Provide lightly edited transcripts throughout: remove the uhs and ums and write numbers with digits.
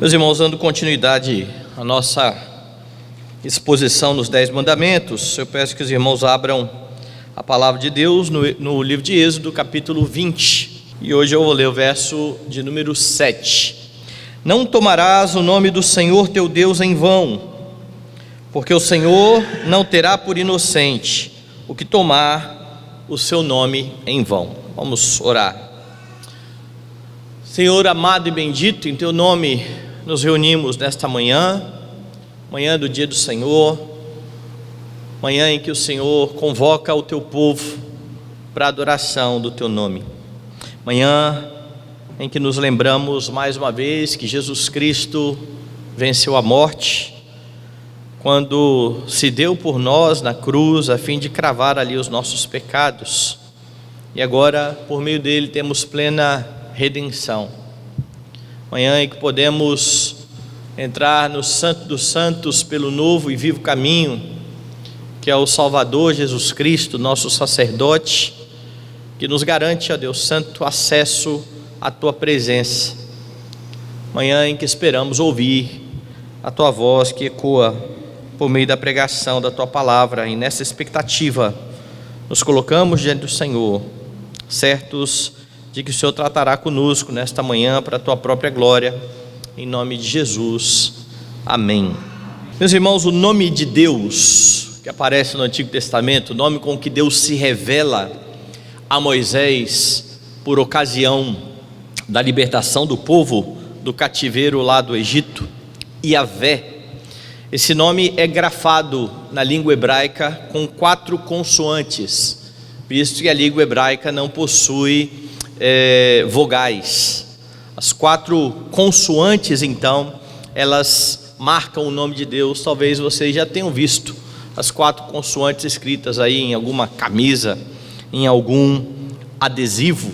Meus irmãos, dando continuidade à nossa exposição nos 10 mandamentos, eu peço que os irmãos abram a palavra de Deus no livro de Êxodo, capítulo 20, e hoje eu vou ler o verso de número 7. Não tomarás o nome do Senhor teu Deus em vão, porque o Senhor não terá por inocente o que tomar o seu nome em vão. Vamos orar. Senhor amado e bendito, em teu nome nos reunimos nesta manhã do dia do Senhor, manhã em que o Senhor convoca o teu povo para a adoração do teu nome, manhã em que nos lembramos mais uma vez que Jesus Cristo venceu a morte, quando se deu por nós na cruz, a fim de cravar ali os nossos pecados, e agora por meio dele temos plena redenção. Manhã em que podemos entrar no Santo dos Santos pelo novo e vivo caminho, que é o Salvador Jesus Cristo, nosso sacerdote, que nos garante, ó Deus Santo, acesso à tua presença. Manhã em que esperamos ouvir a tua voz que ecoa por meio da pregação da tua palavra, e nessa expectativa nos colocamos diante do Senhor, certos de que o Senhor tratará conosco nesta manhã para a tua própria glória, em nome de Jesus, amém. Meus irmãos, o nome de Deus que aparece no Antigo Testamento, o nome com que Deus se revela a Moisés por ocasião da libertação do povo do cativeiro lá do Egito, Yavé, esse nome é grafado na língua hebraica com 4 consoantes, visto que a língua hebraica não possui vogais. As 4 consoantes, então, elas marcam o nome de Deus. Talvez vocês já tenham visto as 4 consoantes escritas aí em alguma camisa, em algum adesivo.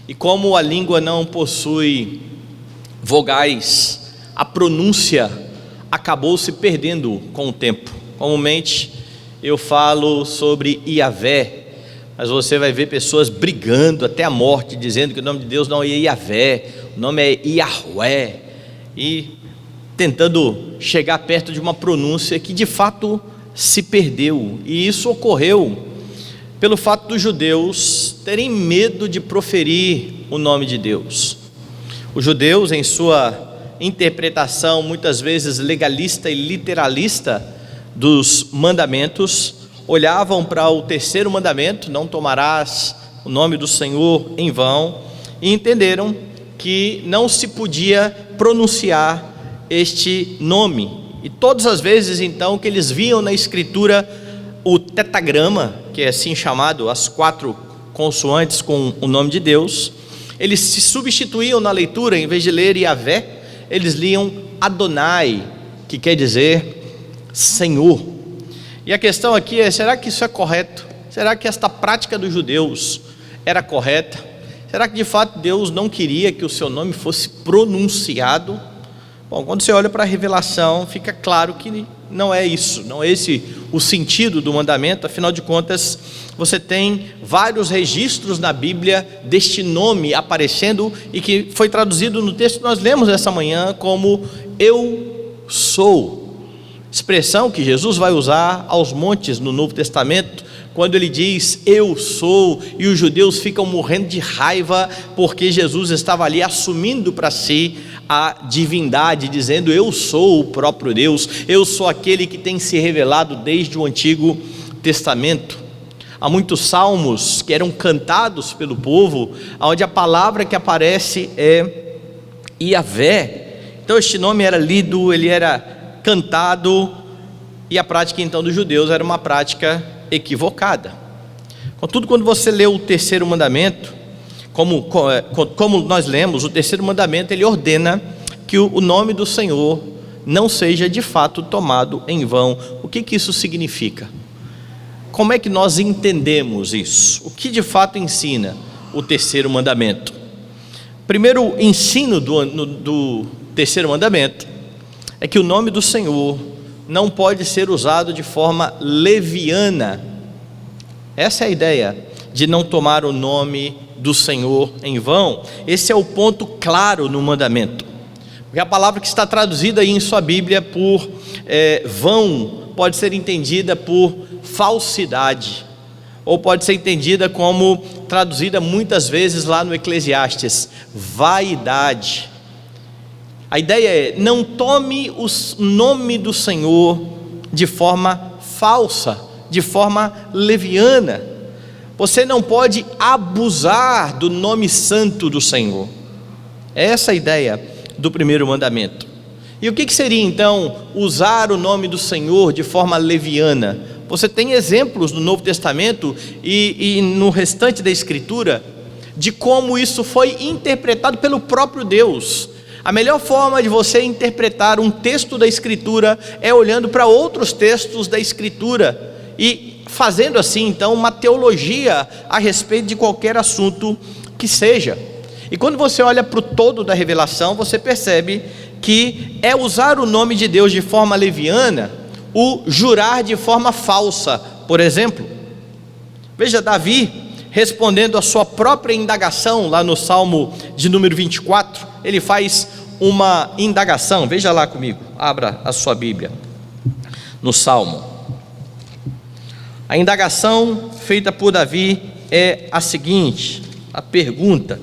E como a língua não possui vogais, a pronúncia acabou se perdendo com o tempo. Comumente eu falo sobre Yavé, mas você vai ver pessoas brigando até a morte, dizendo que o nome de Deus não é Yavé, o nome é Yahweh, e tentando chegar perto de uma pronúncia que de fato se perdeu. E isso ocorreu pelo fato dos judeus terem medo de proferir o nome de Deus. Os judeus, em sua interpretação muitas vezes legalista e literalista dos mandamentos, olhavam para o 3º mandamento, não tomarás o nome do Senhor em vão, e entenderam que não se podia pronunciar este nome. E todas as vezes então que eles viam na escritura o tetagrama, que é assim chamado, as 4 consoantes com o nome de Deus, eles se substituíam na leitura, em vez de ler Yavé, eles liam Adonai, que quer dizer Senhor. E a questão aqui é: será que isso é correto? Será que esta prática dos judeus era correta? Será que de fato Deus não queria que o seu nome fosse pronunciado? Bom, quando você olha para a revelação, fica claro que não é isso, não é esse o sentido do mandamento. Afinal de contas, você tem vários registros na Bíblia deste nome aparecendo, e que foi traduzido no texto que nós lemos essa manhã como eu sou. Expressão que Jesus vai usar aos montes no Novo Testamento, quando ele diz eu sou, e os judeus ficam morrendo de raiva, porque Jesus estava ali assumindo para si a divindade, dizendo eu sou o próprio Deus, eu sou aquele que tem se revelado desde o Antigo Testamento. Há muitos salmos que eram cantados pelo povo, onde a palavra que aparece é Yavé. Então este nome era lido, ele era cantado, e a prática então dos judeus era uma prática equivocada. Contudo, quando você lê o 3º mandamento, como nós lemos, o 3º mandamento ele ordena que o nome do Senhor não seja de fato tomado em vão. O que isso significa? Como é que nós entendemos isso? O que de fato ensina o 3º mandamento? Primeiro ensino do 3º mandamento é que o nome do Senhor não pode ser usado de forma leviana. Essa é a ideia de não tomar o nome do Senhor em vão. Esse é o ponto claro no mandamento. Porque a palavra que está traduzida aí em sua Bíblia por vão, pode ser entendida por falsidade, ou pode ser entendida como, traduzida muitas vezes lá no Eclesiastes, vaidade. A ideia é: não tome o nome do Senhor de forma falsa, de forma leviana. Você não pode abusar do nome santo do Senhor. Essa é a ideia do primeiro mandamento. E o que seria então usar o nome do Senhor de forma leviana? Você tem exemplos no Novo Testamento e no restante da Escritura de como isso foi interpretado pelo próprio Deus. A melhor forma de você interpretar um texto da Escritura é olhando para outros textos da Escritura e fazendo assim então uma teologia a respeito de qualquer assunto que seja. E quando você olha para o todo da revelação, você percebe que é usar o nome de Deus de forma leviana, o jurar de forma falsa. Por exemplo, veja Davi respondendo a sua própria indagação lá no Salmo de número 24, ele faz uma indagação. Veja lá comigo, abra a sua Bíblia no Salmo. A indagação feita por Davi é a seguinte, a pergunta: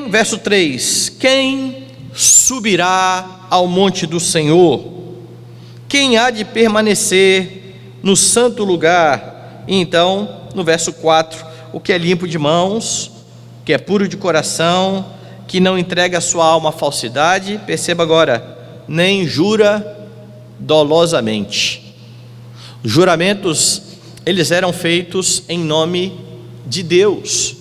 verso 3, quem subirá ao monte do Senhor? Quem há de permanecer no santo lugar? E então, no verso 4, o que é limpo de mãos, que é puro de coração, que não entrega a sua alma à falsidade, perceba agora, nem jura dolosamente. Os juramentos, eles eram feitos em nome de Deus.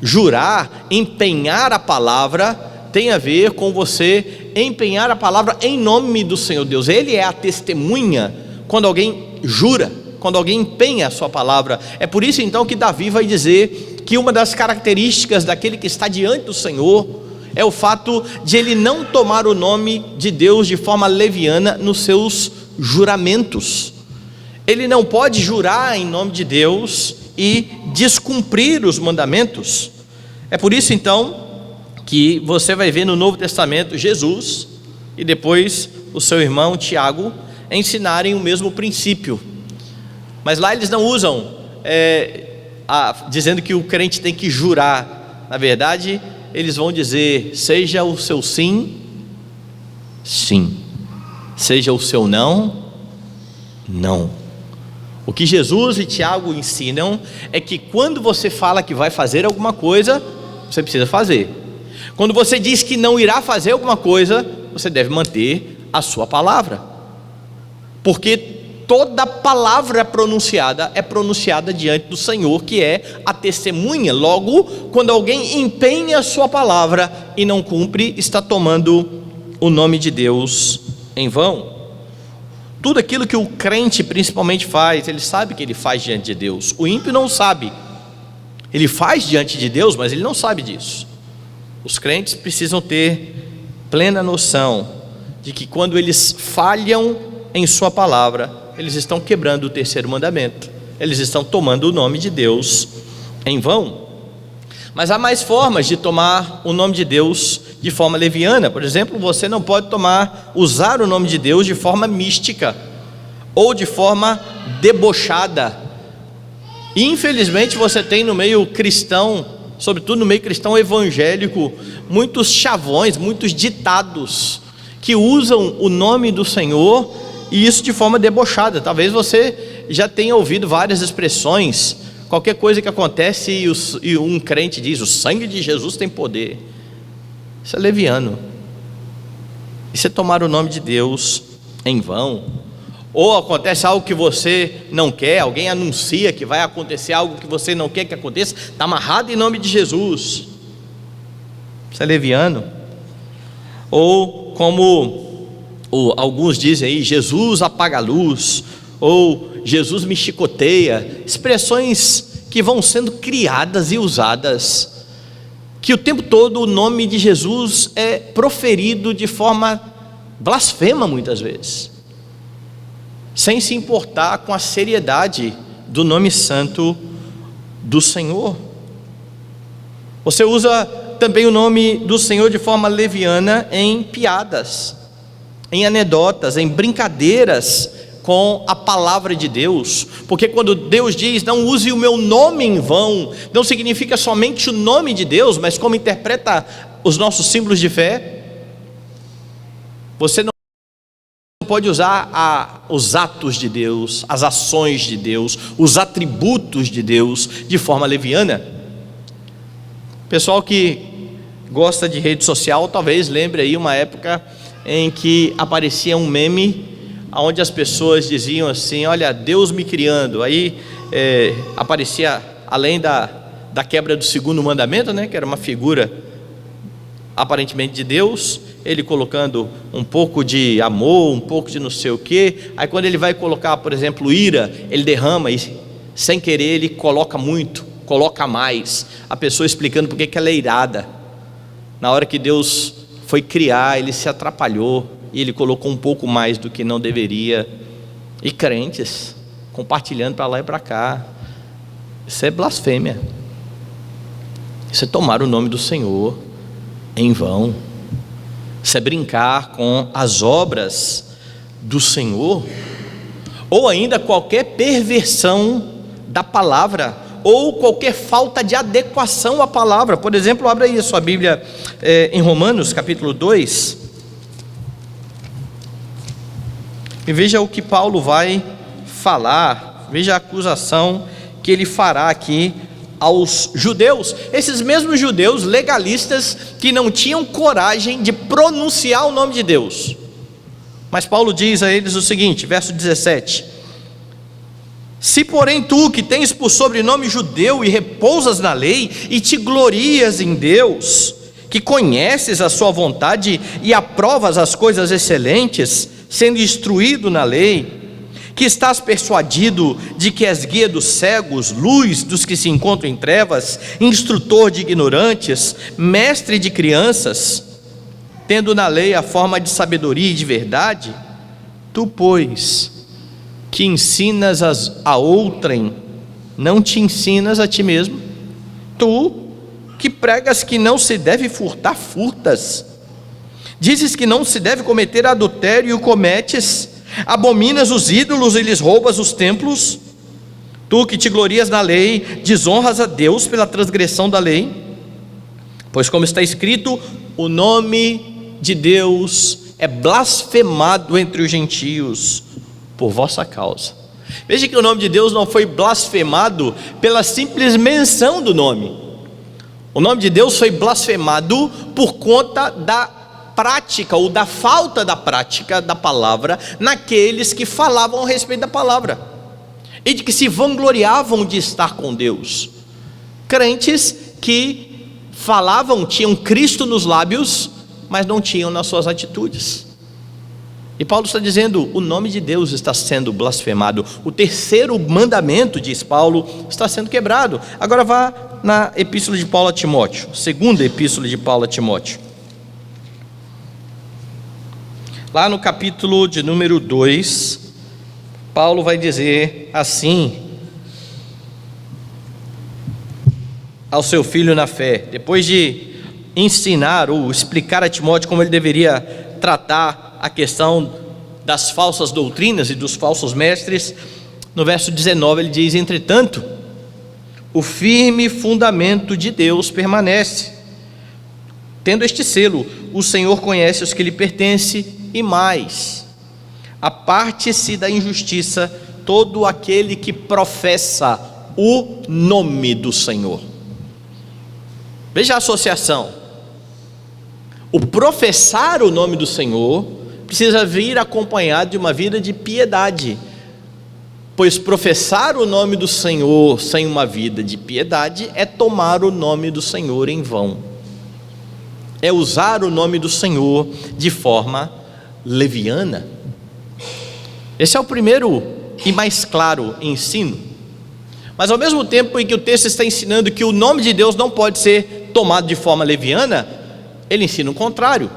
Jurar, empenhar a palavra, tem a ver com você empenhar a palavra em nome do Senhor Deus. Ele é a testemunha quando alguém jura, quando alguém empenha a sua palavra. É por isso então que Davi vai dizer que uma das características daquele que está diante do Senhor é o fato de ele não tomar o nome de Deus de forma leviana nos seus juramentos. Ele não pode jurar em nome de Deus e descumprir os mandamentos. É por isso então que você vai ver no Novo Testamento Jesus e depois o seu irmão Tiago ensinarem o mesmo princípio, mas lá eles não usam dizendo que o crente tem que jurar. Na verdade, eles vão dizer: seja o seu sim, sim, seja o seu não, não. O que Jesus e Tiago ensinam é que quando você fala que vai fazer alguma coisa, você precisa fazer. Quando você diz que não irá fazer alguma coisa, você deve manter a sua palavra, porque toda palavra é pronunciada diante do Senhor, que é a testemunha. Logo, quando alguém empenha a sua palavra e não cumpre, está tomando o nome de Deus em vão. Tudo aquilo que o crente principalmente faz, ele sabe que ele faz diante de Deus. O ímpio não sabe. Ele faz diante de Deus, mas ele não sabe disso. Os crentes precisam ter plena noção de que quando eles falham em sua palavra, eles estão quebrando o terceiro mandamento. Eles estão tomando o nome de Deus em vão. Mas há mais formas de tomar o nome de Deus de forma leviana. Por exemplo, você não pode usar o nome de Deus de forma mística ou de forma debochada. E infelizmente você tem no meio cristão, sobretudo no meio cristão evangélico, muitos chavões, muitos ditados que usam o nome do Senhor, e isso de forma debochada. Talvez você já tenha ouvido várias expressões. Qualquer coisa que acontece e um crente diz: o sangue de Jesus tem poder. Isso é leviano. Isso é tomar o nome de Deus em vão. Ou acontece algo que você não quer, alguém anuncia que vai acontecer algo que você não quer que aconteça, está amarrado em nome de Jesus. Isso é leviano. Ou como alguns dizem aí: Jesus apaga a luz, ou Jesus me chicoteia. Expressões que vão sendo criadas e usadas, que o tempo todo o nome de Jesus é proferido de forma blasfema muitas vezes, sem se importar com a seriedade do nome santo do Senhor. Você usa também o nome do Senhor de forma leviana em piadas, em anedotas, em brincadeiras com a palavra de Deus, porque quando Deus diz, não use o meu nome em vão, não significa somente o nome de Deus, mas como interpreta os nossos símbolos de fé. Você não pode usar os atos de Deus, as ações de Deus, os atributos de Deus de forma leviana. Pessoal que gosta de rede social, talvez lembre aí uma época em que aparecia um meme onde as pessoas diziam assim, olha, Deus me criando. Aí aparecia, além da quebra do segundo mandamento, né, que era uma figura aparentemente de Deus, ele colocando um pouco de amor, um pouco de não sei o que. Aí quando ele vai colocar, por exemplo, ira, ele derrama e sem querer ele coloca muito, coloca mais, a pessoa explicando por que ela é irada. Na hora que Deus foi criar, ele se atrapalhou e ele colocou um pouco mais do que não deveria. E crentes compartilhando para lá e para cá. Isso é blasfêmia. Isso é tomar o nome do Senhor em vão. Isso é brincar com as obras do Senhor, ou ainda qualquer perversão da palavra, ou qualquer falta de adequação à palavra. Por exemplo, abra aí a sua Bíblia em Romanos capítulo 2 e veja o que Paulo vai falar, veja a acusação que ele fará aqui aos judeus, esses mesmos judeus legalistas que não tinham coragem de pronunciar o nome de Deus. Mas Paulo diz a eles o seguinte, verso 17: se porém tu, que tens por sobrenome judeu e repousas na lei, e te glorias em Deus, que conheces a sua vontade e aprovas as coisas excelentes, sendo instruído na lei, que estás persuadido de que és guia dos cegos, luz dos que se encontram em trevas, instrutor de ignorantes, mestre de crianças, tendo na lei a forma de sabedoria e de verdade, tu, pois, que ensinas a outrem, não te ensinas a ti mesmo? Tu, que pregas que não se deve furtar, furtas. Dizes que não se deve cometer adultério e o cometes. Abominas os ídolos e lhes roubas os templos. Tu que te glorias na lei, desonras a Deus pela transgressão da lei. Pois como está escrito, o nome de Deus é blasfemado entre os gentios por vossa causa. Veja que o nome de Deus não foi blasfemado pela simples menção do nome. O nome de Deus foi blasfemado por conta da prática ou da falta da prática da palavra naqueles que falavam a respeito da palavra e de que se vangloriavam de estar com Deus. Crentes que falavam, tinham Cristo nos lábios, mas não tinham nas suas atitudes. E Paulo está dizendo, o nome de Deus está sendo blasfemado, o terceiro mandamento, diz Paulo, está sendo quebrado. Agora vá na epístola de Paulo a Timóteo, segunda epístola de Paulo a Timóteo, lá no capítulo de número 2, Paulo vai dizer assim ao seu filho na fé, depois de ensinar ou explicar a Timóteo como ele deveria tratar a questão das falsas doutrinas e dos falsos mestres. No verso 19 ele diz: entretanto, o firme fundamento de Deus permanece, tendo este selo: o Senhor conhece os que lhe pertencem, e mais, aparte-se da injustiça todo aquele que professa o nome do Senhor. Veja a associação. O professar o nome do Senhor precisa vir acompanhado de uma vida de piedade, pois professar o nome do Senhor sem uma vida de piedade é tomar o nome do Senhor em vão, é usar o nome do Senhor de forma leviana. Esse é o primeiro e mais claro ensino. Mas ao mesmo tempo em que o texto está ensinando que o nome de Deus não pode ser tomado de forma leviana, ele ensina o contrário.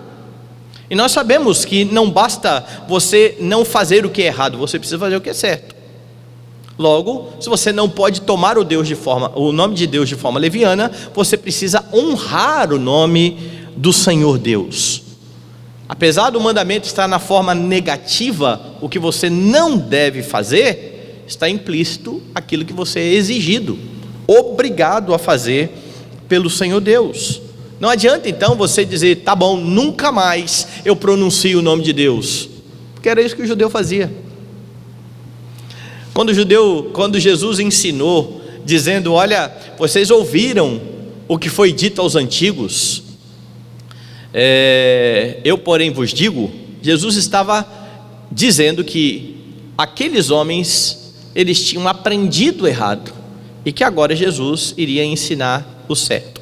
E nós sabemos que não basta você não fazer o que é errado, você precisa fazer o que é certo. Logo, se você não pode tomar o nome de Deus de forma leviana, você precisa honrar o nome do Senhor Deus. Apesar do mandamento estar na forma negativa, o que você não deve fazer, está implícito aquilo que você é exigido, obrigado a fazer pelo Senhor Deus. Não adianta então você dizer, tá bom, nunca mais eu pronuncio o nome de Deus, porque era isso que o judeu fazia. Quando Jesus ensinou, dizendo, olha, vocês ouviram o que foi dito aos antigos, eu porém vos digo, Jesus estava dizendo que aqueles homens, eles tinham aprendido errado, e que agora Jesus iria ensinar o certo.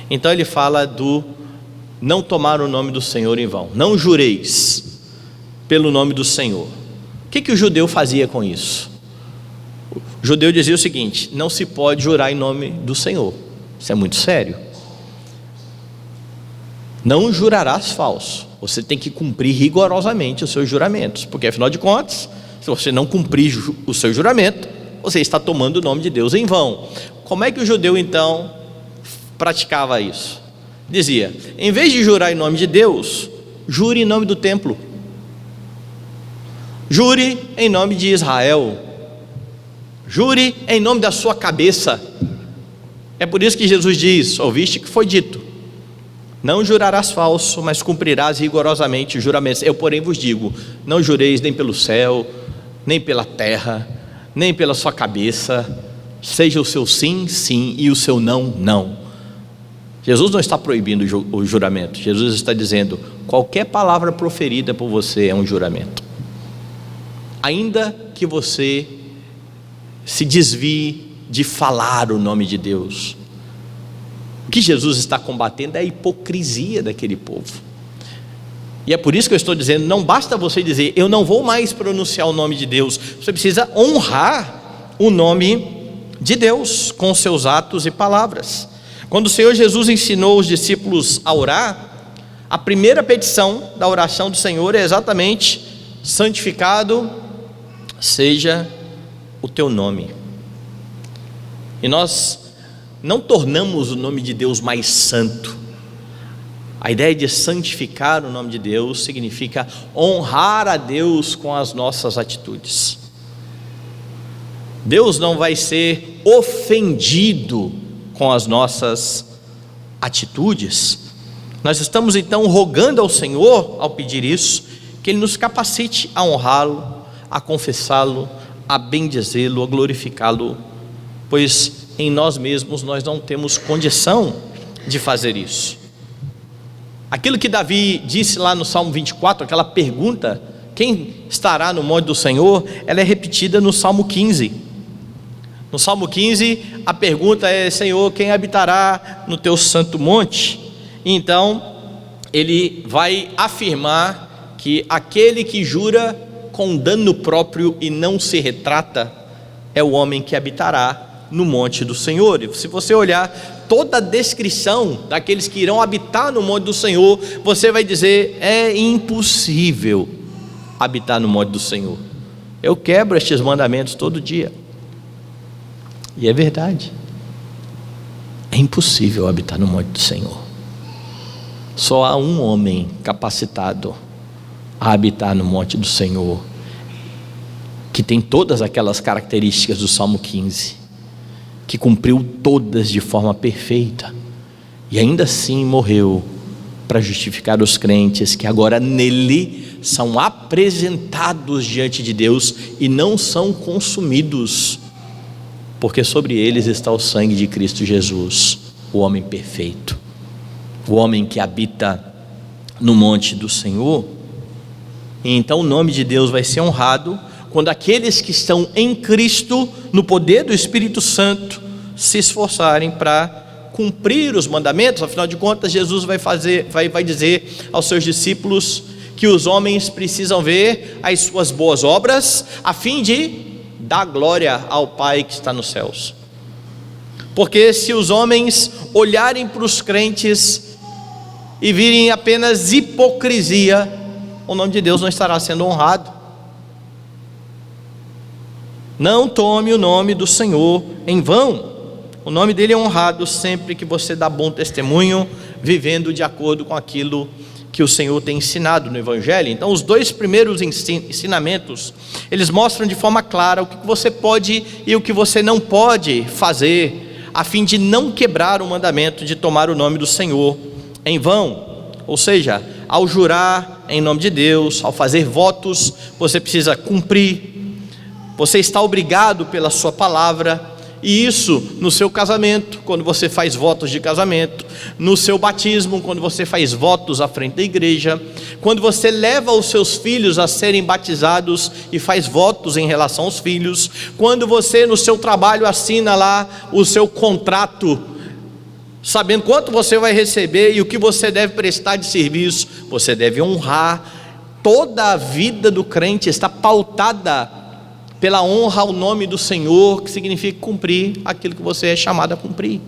Então ele fala do não tomar o nome do Senhor em vão, não jureis pelo nome do Senhor. O que o judeu fazia com isso? O judeu dizia o seguinte, não se pode jurar em nome do Senhor, isso é muito sério. Não jurarás falso, você tem que cumprir rigorosamente os seus juramentos, porque afinal de contas, se você não cumprir o seu juramento, você está tomando o nome de Deus em vão. Como é que o judeu então praticava isso? Dizia, em vez de jurar em nome de Deus, jure em nome do templo, jure em nome de Israel, jure em nome da sua cabeça. É por isso que Jesus diz, ouviste que foi dito, não jurarás falso, mas cumprirás rigorosamente os juramentos. Eu porém vos digo, não jureis nem pelo céu, nem pela terra, nem pela sua cabeça, seja o seu sim, sim, e o seu não, não. Jesus não está proibindo o juramento, Jesus está dizendo, qualquer palavra proferida por você é um juramento, ainda que você se desvie de falar o nome de Deus. O que Jesus está combatendo é a hipocrisia daquele povo, e é por isso que eu estou dizendo, não basta você dizer, eu não vou mais pronunciar o nome de Deus, você precisa honrar o nome de Deus com seus atos e palavras. Quando o Senhor Jesus ensinou os discípulos a orar, a primeira petição da oração do Senhor é exatamente, santificado seja o teu nome. E nós não tornamos o nome de Deus mais santo. A ideia de santificar o nome de Deus significa honrar a Deus com as nossas atitudes. Deus não vai ser ofendido com as nossas atitudes. Nós estamos então rogando ao Senhor, ao pedir isso, que Ele nos capacite a honrá-lo, a confessá-lo, a bendizê-lo, a glorificá-lo, pois em nós mesmos nós não temos condição de fazer isso. Aquilo que Davi disse lá no Salmo 24, aquela pergunta, quem estará no monte do Senhor, ela é repetida no Salmo 15. No Salmo 15, a pergunta é, Senhor, quem habitará no teu santo monte? Então, ele vai afirmar que aquele que jura com dano próprio e não se retrata, é o homem que habitará no monte do Senhor. E se você olhar toda a descrição daqueles que irão habitar no monte do Senhor, você vai dizer, é impossível habitar no monte do Senhor. Eu quebro estes mandamentos todo dia. E é verdade, é impossível habitar no monte do Senhor. Só há um homem capacitado a habitar no monte do Senhor, que tem todas aquelas características do Salmo 15, que cumpriu todas de forma perfeita, e ainda assim morreu para justificar os crentes que agora nele são apresentados diante de Deus e não são consumidos, porque sobre eles está o sangue de Cristo Jesus, o homem perfeito, o homem que habita no monte do Senhor. E então o nome de Deus vai ser honrado quando aqueles que estão em Cristo, no poder do Espírito Santo, se esforçarem para cumprir os mandamentos. Afinal de contas, Jesus vai dizer aos seus discípulos que os homens precisam ver as suas boas obras, a fim de dar glória ao Pai que está nos céus. Porque se os homens olharem para os crentes e virem apenas hipocrisia, o nome de Deus não estará sendo honrado. Não tome o nome do Senhor em vão. O nome dele é honrado sempre que você dá bom testemunho, vivendo de acordo com aquilo que o Senhor tem ensinado no Evangelho. Então, os dois primeiros ensinamentos, eles mostram de forma clara o que você pode e o que você não pode fazer, a fim de não quebrar o mandamento de tomar o nome do Senhor em vão. Ou seja, ao jurar em nome de Deus, ao fazer votos, você precisa cumprir, você está obrigado pela sua palavra. E isso no seu casamento, quando você faz votos de casamento, no seu batismo, quando você faz votos à frente da igreja, quando você leva os seus filhos a serem batizados e faz votos em relação aos filhos, quando você no seu trabalho assina lá o seu contrato, sabendo quanto você vai receber e o que você deve prestar de serviço, você deve honrar. Toda a vida do crente está pautada pela honra ao nome do Senhor, que significa cumprir aquilo que você é chamado a cumprir.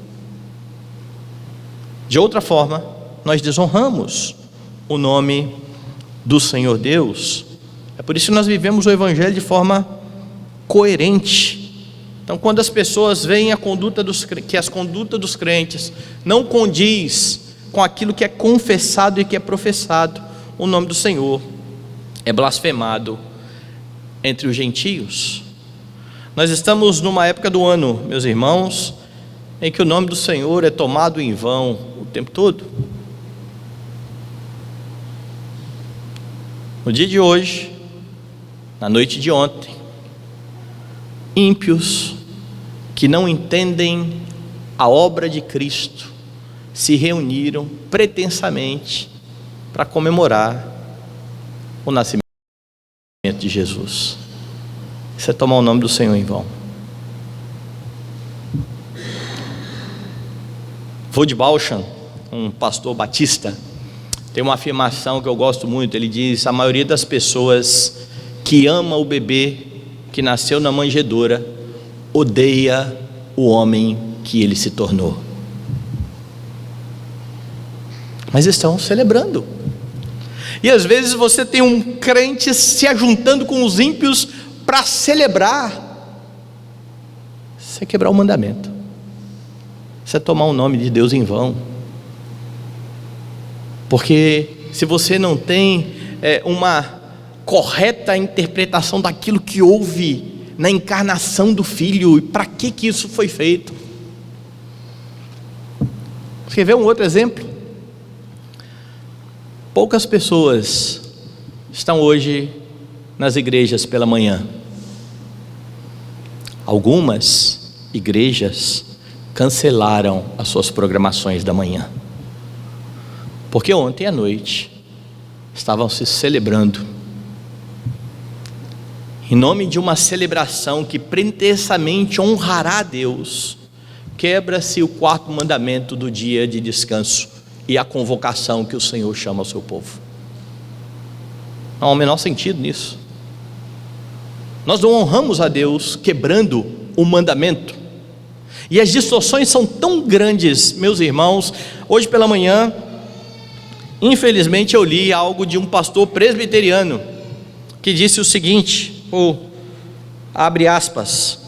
De outra forma, nós desonramos o nome do Senhor Deus. É por isso que nós vivemos o Evangelho de forma coerente. Então, quando as pessoas veem que as condutas dos crentes não condiz com aquilo que é confessado e que é professado, o nome do Senhor é blasfemado entre os gentios. Nós estamos numa época do ano, meus irmãos, em que o nome do Senhor é tomado em vão o tempo todo. No dia de hoje, na noite de ontem, ímpios que não entendem a obra de Cristo se reuniram pretensamente para comemorar o nascimento de Jesus. Isso é tomar o nome do Senhor em vão. Vold Bauchan, um pastor batista, tem uma afirmação que eu gosto muito. Ele diz: a maioria das pessoas que ama o bebê que nasceu na manjedoura odeia o homem que ele se tornou. Mas estão celebrando. E às vezes você tem um crente se ajuntando com os ímpios para celebrar. Isso é quebrar o mandamento. Isso é tomar o nome de Deus em vão. Porque se você não tem uma correta interpretação daquilo que houve na encarnação do Filho, e para que isso foi feito? Você quer ver um outro exemplo? Poucas pessoas estão hoje nas igrejas pela manhã. Algumas igrejas cancelaram as suas programações da manhã, porque ontem à noite estavam se celebrando, em nome de uma celebração que pretensamente honrará a Deus. Quebra-se o quarto mandamento do dia de descanso e a convocação que o Senhor chama ao seu povo. Não há o menor sentido nisso. Nós não honramos a Deus quebrando o mandamento. E as distorções são tão grandes, meus irmãos. Hoje pela manhã, infelizmente, eu li algo de um pastor presbiteriano que disse o seguinte, abre aspas: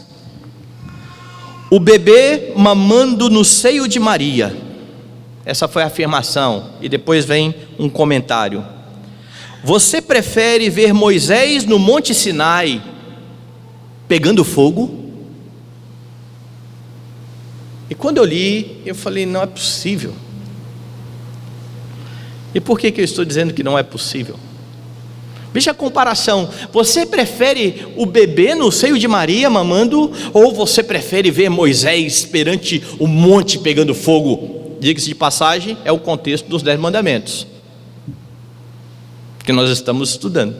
o bebê mamando no seio de Maria. Essa foi a afirmação, e depois vem um comentário: você prefere ver Moisés no Monte Sinai pegando fogo? E quando eu li, eu falei: não é possível. E por que eu estou dizendo que não é possível? Veja a comparação. Você prefere o bebê no seio de Maria mamando, ou você prefere ver Moisés perante o monte pegando fogo? Diga-se de passagem, é o contexto dos 10 mandamentos que nós estamos estudando.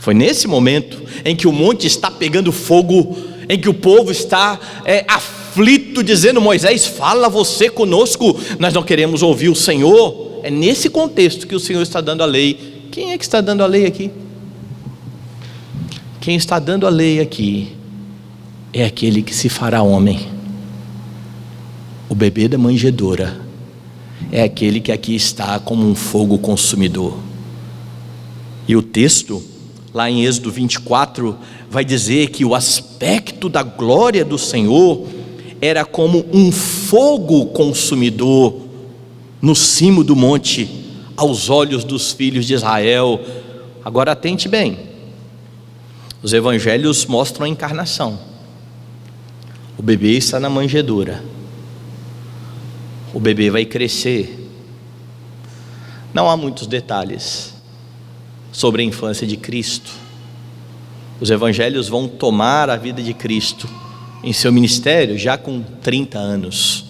Foi nesse momento em que o monte está pegando fogo, em que o povo está aflito, dizendo: Moisés, fala você conosco, nós não queremos ouvir o Senhor. É nesse contexto que o Senhor está dando a lei. Quem é que está dando a lei aqui? Quem está dando a lei aqui é aquele que se fará homem. O bebê da manjedoura é aquele que aqui está como um fogo consumidor. E o texto, lá em Êxodo 24, vai dizer que o aspecto da glória do Senhor era como um fogo consumidor no cimo do monte, aos olhos dos filhos de Israel. Agora atente bem, os evangelhos mostram a encarnação. O bebê está na manjedoura, o bebê vai crescer. Não há muitos detalhes sobre a infância de Cristo. Os evangelhos vão tomar a vida de Cristo em seu ministério já com 30 anos.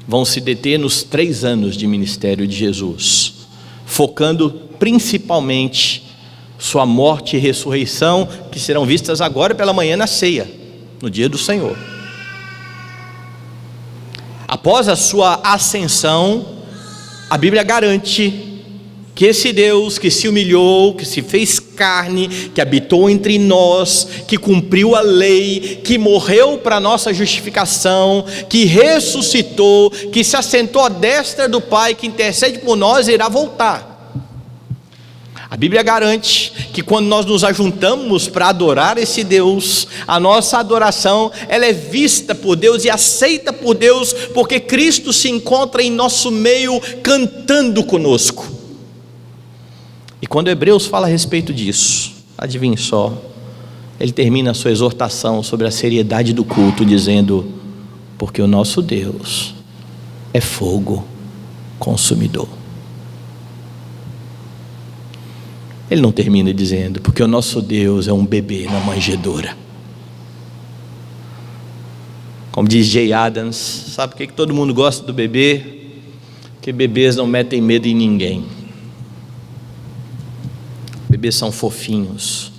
Vão se deter nos 3 anos de ministério de Jesus, focando principalmente sua morte e ressurreição, que serão vistas agora pela manhã na ceia, no dia do Senhor. Após a sua ascensão, a Bíblia garante que esse Deus que se humilhou, que se fez carne, que habitou entre nós, que cumpriu a lei, que morreu para nossa justificação, que ressuscitou, que se assentou à destra do Pai, que intercede por nós, irá voltar. A Bíblia garante que quando nós nos ajuntamos para adorar esse Deus, a nossa adoração, ela é vista por Deus e aceita por Deus, porque Cristo se encontra em nosso meio cantando conosco. E quando Hebreus fala a respeito disso, adivinhe só, ele termina a sua exortação sobre a seriedade do culto dizendo: porque o nosso Deus é fogo consumidor. Ele não termina dizendo: porque o nosso Deus é um bebê na manjedoura. Como diz Jay Adams, sabe por que todo mundo gosta do bebê? Porque bebês não metem medo em ninguém. Bebês são fofinhos.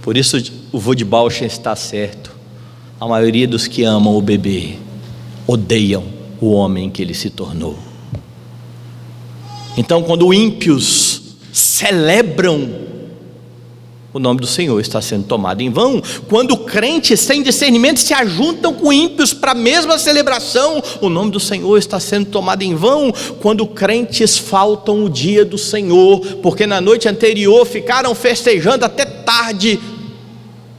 Por isso o vô de Bauschen está certo. A maioria dos que amam o bebê odeiam o homem que ele se tornou. Então, quando ímpios celebram, o nome do Senhor está sendo tomado em vão. Quando crentes sem discernimento se ajuntam com ímpios para a mesma celebração, o nome do Senhor está sendo tomado em vão. Quando crentes faltam o dia do Senhor, porque na noite anterior ficaram festejando até tarde,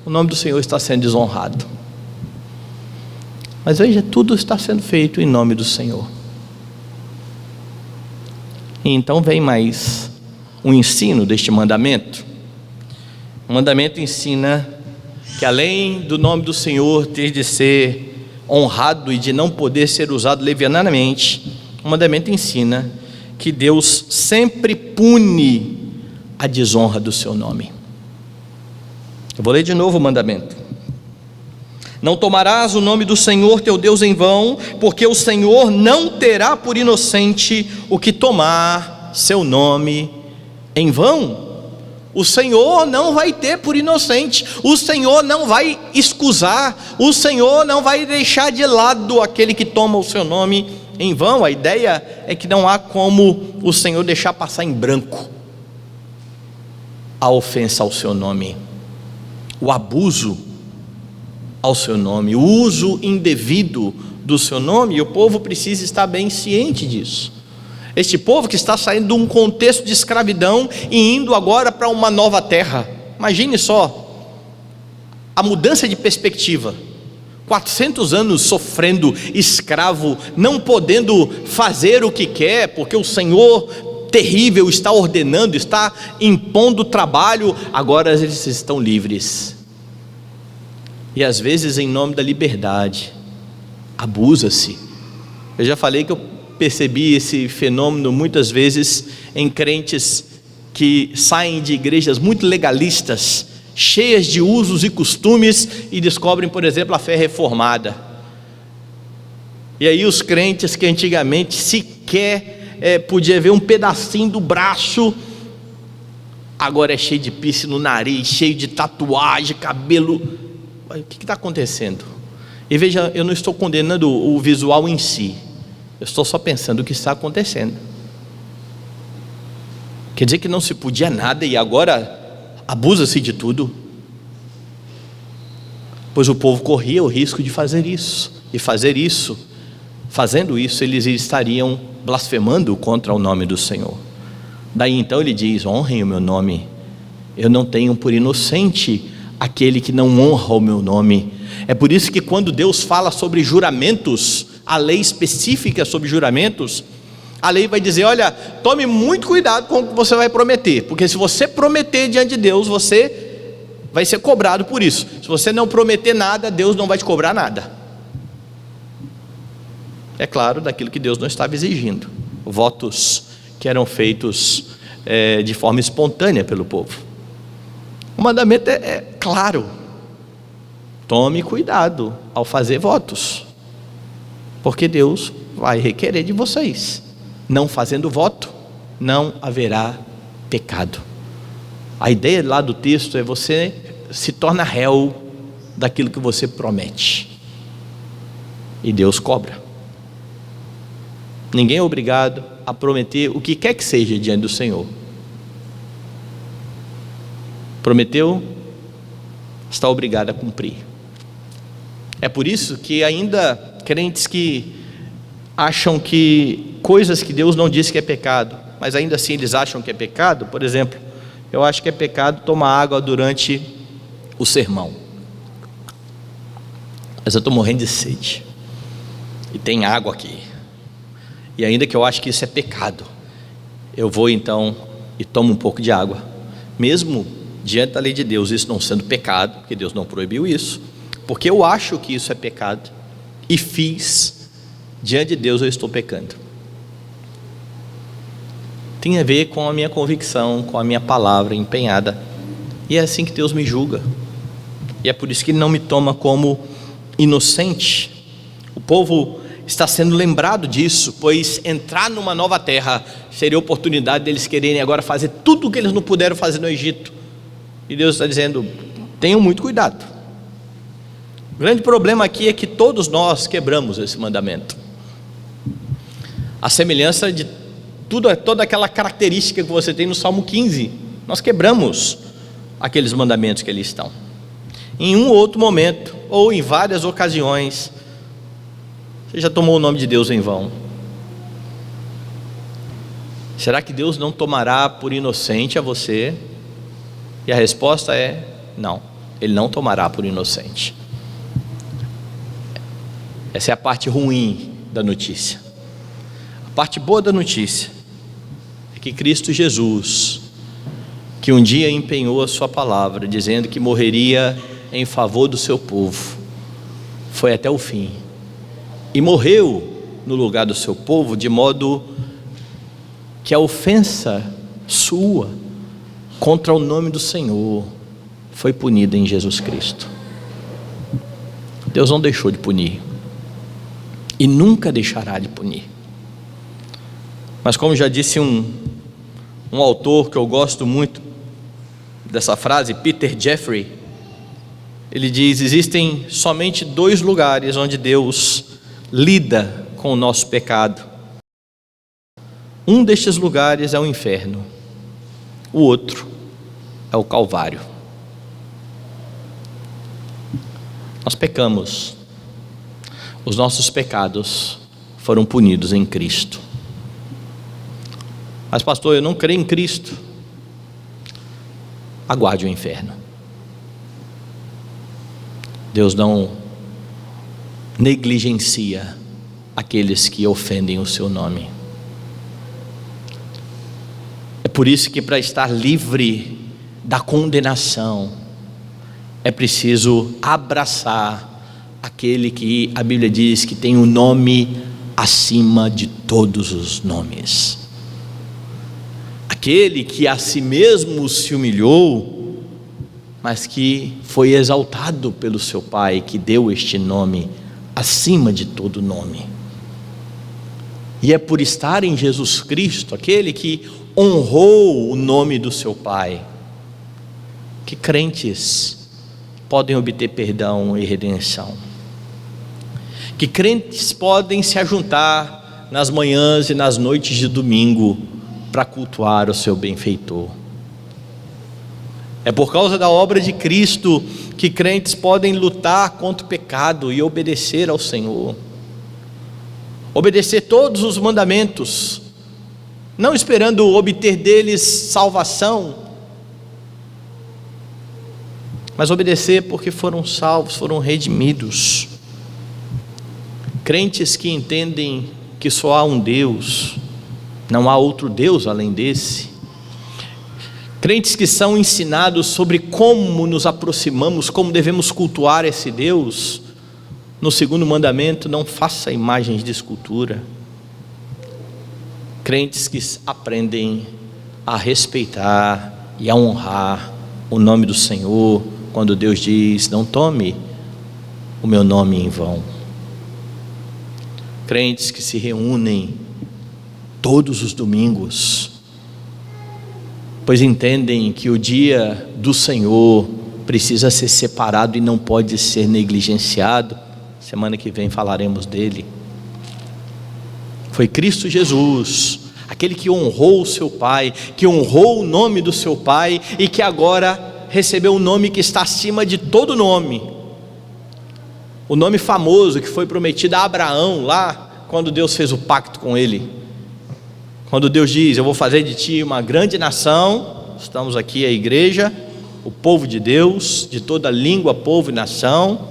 o nome do Senhor está sendo desonrado. Mas veja, tudo está sendo feito em nome do Senhor. E então vem mais um ensino deste mandamento. O mandamento ensina que além do nome do Senhor ter de ser honrado e de não poder ser usado levianamente, o mandamento ensina que Deus sempre pune a desonra do seu nome. Eu vou ler de novo o mandamento. Não tomarás o nome do Senhor teu Deus em vão, porque o Senhor não terá por inocente o que tomar seu nome em vão. O Senhor não vai ter por inocente, o Senhor não vai excusar, o Senhor não vai deixar de lado aquele que toma o seu nome em vão. A ideia é que não há como o Senhor deixar passar em branco a ofensa ao seu nome, o abuso ao seu nome, o uso indevido do seu nome. E o povo precisa estar bem ciente disso. Este povo que está saindo de um contexto de escravidão e indo agora para uma nova terra. Imagine só a mudança de perspectiva. 400 anos sofrendo escravo, não podendo fazer o que quer, porque o Senhor terrível está ordenando, está impondo trabalho. Agora eles estão livres. E às vezes, em nome da liberdade, abusa-se. Eu já falei que eu percebi esse fenômeno muitas vezes em crentes que saem de igrejas muito legalistas, cheias de usos e costumes, e descobrem, por exemplo, a fé reformada. E aí os crentes que antigamente sequer podia ver um pedacinho do braço, agora é cheio de piercing no nariz, cheio de tatuagem, cabelo. O que está acontecendo? E veja, eu não estou condenando o visual em si, eu estou só pensando o que está acontecendo. Quer dizer que não se podia nada e agora abusa-se de tudo? Pois o povo corria o risco de fazer isso, e fazendo isso, eles estariam blasfemando contra o nome do Senhor. Daí então ele diz: honrem o meu nome eu não tenho por inocente aquele que não honra o meu nome. É por isso que quando Deus fala sobre juramentos, a lei específica sobre juramentos, a lei vai dizer: olha, tome muito cuidado com o que você vai prometer, porque se você prometer diante de Deus, você vai ser cobrado por isso. Se você não prometer nada, Deus não vai te cobrar nada. É claro, daquilo que Deus não estava exigindo, votos que eram feitos de forma espontânea pelo povo. O mandamento é claro: tome cuidado ao fazer votos, porque Deus vai requerer de vocês. Não fazendo voto, não haverá pecado. A ideia lá do texto é: você se torna réu daquilo que você promete, e Deus cobra. Ninguém é obrigado a prometer o que quer que seja diante do Senhor. Prometeu, está obrigado a cumprir. É por isso que ainda crentes que acham que coisas que Deus não disse que é pecado, mas ainda assim eles acham que é pecado. Por exemplo, eu acho que é pecado tomar água durante o sermão, mas eu estou morrendo de sede e tem água aqui, e ainda que eu acho que isso é pecado, eu vou então e tomo um pouco de água, mesmo diante da lei de Deus, isso não sendo pecado, porque Deus não proibiu isso, porque eu acho que isso é pecado e fiz. Diante de Deus eu estou pecando. Tem a ver com a minha convicção, com a minha palavra empenhada, e é assim que Deus me julga, e é por isso que Ele não me toma como inocente. O povo está sendo lembrado disso, pois entrar numa nova terra seria a oportunidade deles quererem agora fazer tudo o que eles não puderam fazer no Egito, e Deus está dizendo: tenham muito cuidado. O grande problema aqui é que todos nós quebramos esse mandamento, a semelhança de toda aquela característica que você tem no Salmo 15, nós quebramos aqueles mandamentos que ali estão. Em um ou outro momento, ou em várias ocasiões, você já tomou o nome de Deus em vão. Será que Deus não tomará por inocente a você? E a resposta é: não, Ele não tomará por inocente. Essa é a parte ruim da notícia. A parte boa da notícia é que Cristo Jesus, que um dia empenhou a sua palavra, dizendo que morreria em favor do seu povo, foi até o fim, e morreu no lugar do seu povo, de modo que a ofensa sua contra o nome do Senhor foi punida em Jesus Cristo. Deus não deixou de punir, e nunca deixará de punir. Mas como já disse um autor que eu gosto muito dessa frase, Peter Jeffrey, ele diz: existem somente 2 lugares onde Deus lida com o nosso pecado. Um destes lugares é o inferno, o outro é o Calvário. Nós pecamos, os nossos pecados foram punidos em Cristo. Mas pastor, eu não creio em Cristo. Aguarde o inferno. Deus não negligencia aqueles que ofendem o seu nome. É por isso que, para estar livre da condenação, é preciso abraçar aquele que a Bíblia diz que tem um nome acima de todos os nomes. Aquele que a si mesmo se humilhou, mas que foi exaltado pelo seu Pai, que deu este nome acima de todo nome. E é por estar em Jesus Cristo, aquele que honrou o nome do seu Pai, que crentes podem obter perdão e redenção, que crentes podem se ajuntar nas manhãs e nas noites de domingo para cultuar o seu benfeitor. É por causa da obra de Cristo que crentes podem lutar contra o pecado e obedecer ao Senhor, obedecer todos os mandamentos, não esperando obter deles salvação, mas obedecer porque foram salvos, foram redimidos. Crentes que entendem que só há um Deus, não há outro Deus além desse. Crentes que são ensinados sobre como nos aproximamos, como devemos cultuar esse Deus. No segundo mandamento, não faça imagens de escultura. Crentes que aprendem a respeitar e a honrar o nome do Senhor, quando Deus diz: não tome o meu nome em vão. Crentes que se reúnem todos os domingos, pois entendem que o dia do Senhor precisa ser separado e não pode ser negligenciado. Semana que vem falaremos dele. Foi Cristo Jesus, aquele que honrou o seu Pai, que honrou o nome do seu Pai e que agora recebeu um nome que está acima de todo nome. O nome famoso que foi prometido a Abraão lá quando Deus fez o pacto com ele. Quando Deus diz: eu vou fazer de ti uma grande nação. Estamos aqui a igreja, o povo de Deus, de toda língua, povo e nação.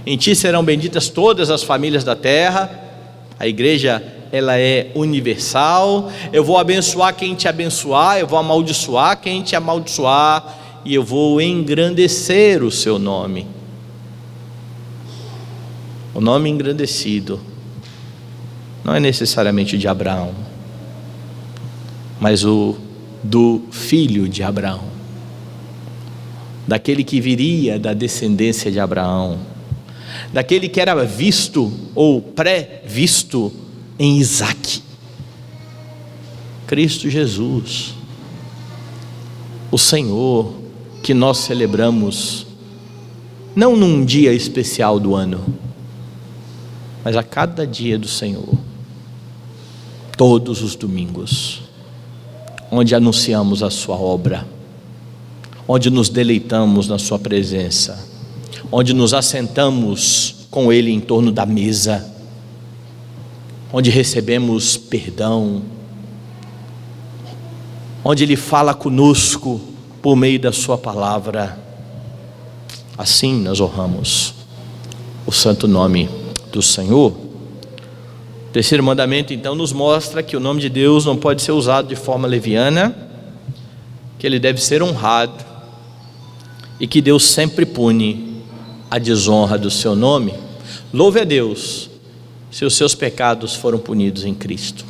Em ti serão benditas todas as famílias da terra. A igreja, ela é universal. Eu vou abençoar quem te abençoar, eu vou amaldiçoar quem te amaldiçoar, e eu vou engrandecer o seu nome. O nome engrandecido não é necessariamente o de Abraão, mas o do filho de Abraão, daquele que viria da descendência de Abraão, daquele que era visto ou pré-visto em Isaque, Cristo Jesus, o Senhor que nós celebramos, não num dia especial do ano, mas a cada dia do Senhor, todos os domingos, onde anunciamos a sua obra, onde nos deleitamos na sua presença, onde nos assentamos com ele em torno da mesa, onde recebemos perdão, onde ele fala conosco por meio da sua palavra. Assim nós honramos o santo nome do Senhor. O terceiro mandamento então nos mostra que o nome de Deus não pode ser usado de forma leviana, que ele deve ser honrado e que Deus sempre pune a desonra do seu nome. Louve a Deus se os seus pecados foram punidos em Cristo.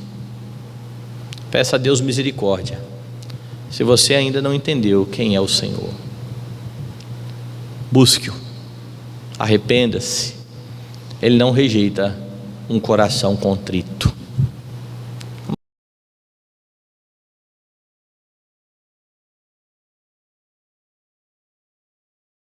Peça a Deus misericórdia se você ainda não entendeu quem é o Senhor. Busque-o, arrependa-se. Ele não rejeita um coração contrito.